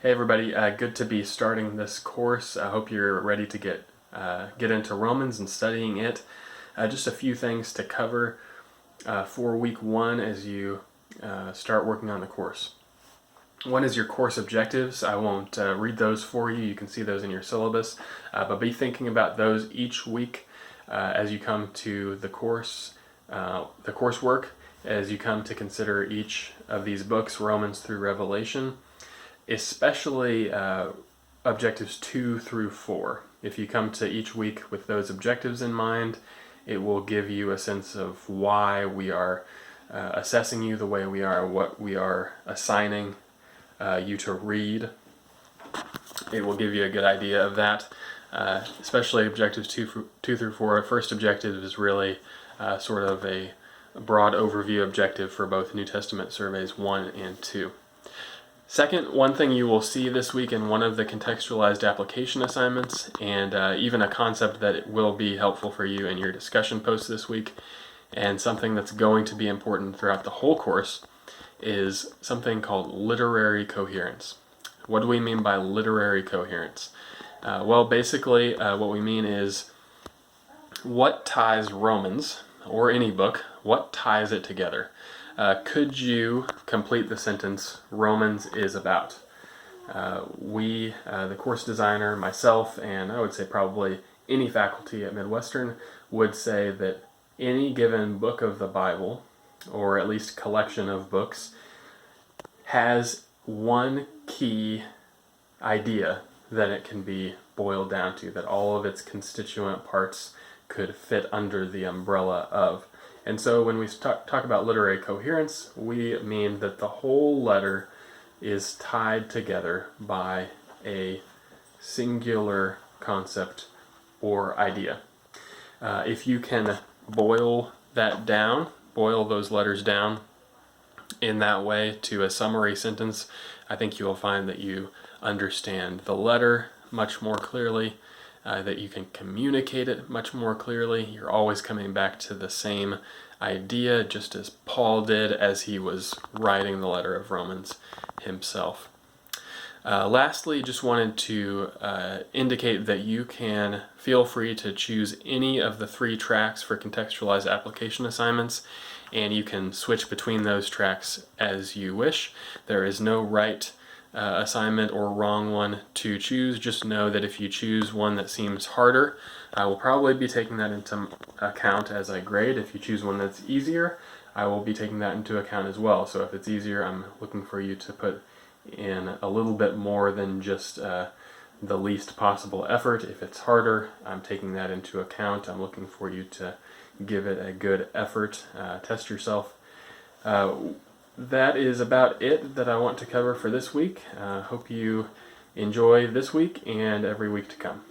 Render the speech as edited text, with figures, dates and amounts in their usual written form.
Hey everybody, good to be starting this course. I hope you're ready to get into Romans and studying it. Just a few things to cover for week one as you start working on the course. One is your course objectives. I won't read those for you. You can see those in your syllabus, but be thinking about those each week as you come to the coursework, as you come to consider each of these books, Romans through Revelation, especially objectives 2 through 4. If you come to each week with those objectives in mind, it will give you a sense of why we are assessing you the way we are, what we are assigning you to read. It will give you a good idea of that, especially objectives 2 through 4. First objective is really sort of a broad overview objective for both New Testament surveys 1 and 2. Second, one thing you will see this week in one of the contextualized application assignments, and even a concept that will be helpful for you in your discussion posts this week, and something that's going to be important throughout the whole course, is something called literary coherence. What do we mean by literary coherence? Well, basically what we mean is what ties Romans, or any book, what ties it together? Could you complete the sentence, Romans is about? The course designer, myself, and I would say probably any faculty at Midwestern would say that any given book of the Bible, or at least collection of books, has one key idea that it can be boiled down to, that all of its constituent parts could fit under the umbrella of. And so when we talk about literary coherence, we mean that the whole letter is tied together by a singular concept or idea. If you can boil those letters down in that way to a summary sentence, I think you will find that you understand the letter much more clearly, that you can communicate it much more clearly. You're always coming back to the same idea, just as Paul did as he was writing the letter of Romans himself. Lastly, just wanted to indicate that you can feel free to choose any of the 3 tracks for contextualized application assignments, and you can switch between those tracks as you wish. There is no right assignment or wrong one to choose. Just know that if you choose one that seems harder, I will probably be taking that into account as I grade. If you choose one that's easier, I will be taking that into account as well. So if it's easier, I'm looking for you to put in a little bit more than just the least possible effort. If it's harder, I'm taking that into account. I'm looking for you to give it a good effort. Test yourself. That is about it that I want to cover for this week. Hope you enjoy this week and every week to come.